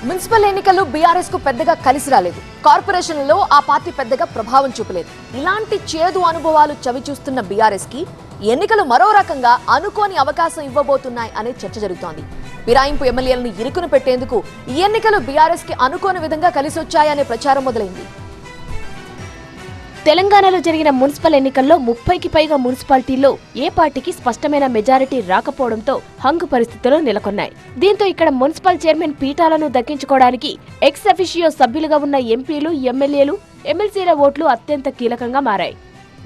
Municipal ఎన్నికల్లో BRS కు పెద్దగా కలిసి రాలేదు. కార్పొరేషన్లలో ఆ పార్టీ పెద్దగా ప్రభావం చూపలేదు. ఇలాంటి చేదు అనుభవాలు చవిచూస్తున్న బీఆర్ఎస్ కి ఎన్నికలు మరో రకంగా అనుకోని అవకాశం ఇవ్వబోతున్నాయి అనే చర్చ జరుగుతోంది. ఫిరాయింపు ఎమ్మెల్యేలను ఇరుకును పెట్టేందుకు ఈ ఎన్నికలు బీఆర్ఎస్ కి అనుకోని విధంగా కలిసొచ్చాయనే ప్రచారం మొదలైంది. తెలంగాణలో జరిగిన మున్సిపల్ ఎన్నికల్లో 30కి పైగా మున్సిపాలిటీల్లో ఏ పార్టీకి స్పష్టమైన మెజారిటీ రాకపోవడంతో హంగు పరిస్థితులు నెలకొన్నాయి. దీంతో ఇక్కడ మున్సిపల్ చైర్మన్ పీఠాలను దక్కించుకోవడానికి ఎక్స్ అఫిషియో సభ్యులుగా ఉన్న ఎంపీలు, ఎమ్మెల్యేలు, ఎమ్మెల్సీల ఓట్లు అత్యంత కీలకంగా మారాయి.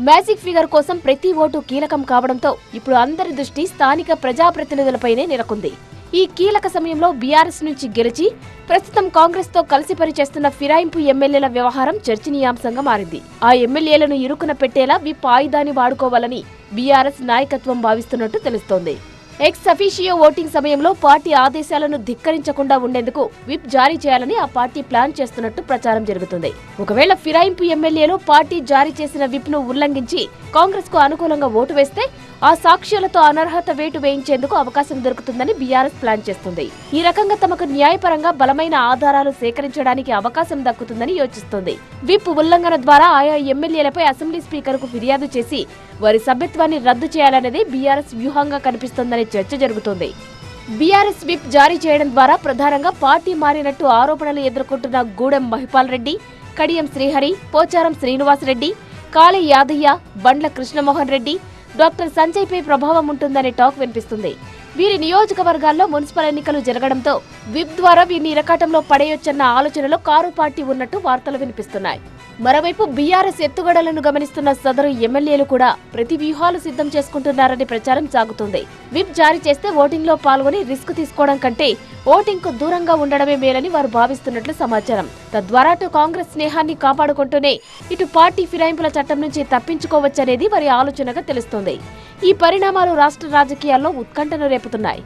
మ్యాజిక్ ఫిగర్ కోసం ప్రతి ఓటు కీలకం కావడంతో ఇప్పుడు అందరి దృష్టి స్థానిక ప్రజాప్రతినిధులపైనే నెలకొంది. ఈ కీలక సమయంలో బీఆర్ఎస్ నుంచి గెలిచి ప్రస్తుతం కాంగ్రెస్ తో కలిసి పనిచేస్తున్న ఫిరాయింపు ఎమ్మెల్యేల వ్యవహారం చర్చనీయాంశంగా మారింది. ఆ ఎమ్మెల్యేలను ఇరుకున పెట్టేలా విప్ ఆయుధాన్ని వాడుకోవాలని బీఆర్ఎస్ నాయకత్వం భావిస్తున్నట్టు తెలుస్తోంది. ఎక్స్ అఫీషియో ఓటింగ్ సమయంలో పార్టీ ఆదేశాలను ధిక్కరించకుండా ఉండేందుకు విప్ జారీ చేయాలని ఆ పార్టీ ప్లాన్ చేస్తున్నట్టు ప్రచారం జరుగుతుంది. ఒకవేళ ఫిరాయింపు ఎమ్మెల్యేలు పార్టీ జారీ చేసిన విప్ ను ఉల్లంఘించి కాంగ్రెస్ కు అనుకూలంగా ఓటు వేస్తే ఆ సాక్ష్యాలతో అనర్హత వేటు వేయించేందుకు అవకాశం దొరుకుతుందని బీఆర్ఎస్ ప్లాన్ చేస్తుంది. ఈ రకంగా తమకు న్యాయపరంగా బలమైన ఆధారాలు సేకరించడానికి అవకాశం దక్కుతుందని యోచిస్తోంది. విప్ ఉల్లంఘన ద్వారా ఆయా ఎమ్మెల్యేలపై అసెంబ్లీ స్పీకర్ కు ఫిర్యాదు చేసి వారి సభ్యత్వాన్ని రద్దు చేయాలనేది బీఆర్ఎస్ వ్యూహంగా కనిపిస్తోందనే చర్చ జరుగుతోంది. బీఆర్ఎస్ విప్ జారీ చేయడం ద్వారా ప్రధానంగా పార్టీ మారినట్టు ఆరోపణలు ఎదుర్కొంటున్న గూడెం మహిపాల్ రెడ్డి, కడియం శ్రీహరి, పోచారం శ్రీనివాసరెడ్డి, కాళీ యాదయ్య, బండ్ల కృష్ణమోహన్ రెడ్డి, డాక్టర్ సంజయ్ పై ప్రభావం ఉంటుందనే టాక్ వినిపిస్తుంది. వీరి నియోజకవర్గాల్లో మున్సిపల్ ఎన్నికలు జరగడంతో విప్ ద్వారా వీరిని ఇరకాటంలో పడేయొచ్చన్న ఆలోచనలో కారు పార్టీ ఉన్నట్టు వార్తలు వినిపిస్తున్నాయి. మరోవైపు బీఆర్ఎస్ ఎత్తుగడలను గమనిస్తున్న సదరు ఎమ్మెల్యేలు కూడా ప్రతి వ్యూహాలు సిద్ధం చేసుకుంటున్నారని ప్రచారం సాగుతుంది. విప్ జారీ చేస్తే ఓటింగ్ లో పాల్గొని రిస్క్ తీసుకోవడం కంటే ఓటింగ్ కు దూరంగా ఉండడమే మేలని వారు భావిస్తున్నట్లు సమాచారం. తద్వారా అటు కాంగ్రెస్ స్నేహాన్ని కాపాడుకుంటూనే ఇటు పార్టీ ఫిరాయింపుల చట్టం నుంచి తప్పించుకోవచ్చనేది వారి ఆలోచనగా తెలుస్తోంది. ఈ పరిణామాలు రాష్ట్ర రాజకీయాల్లో ఉత్కంఠను రేపుతున్నాయి.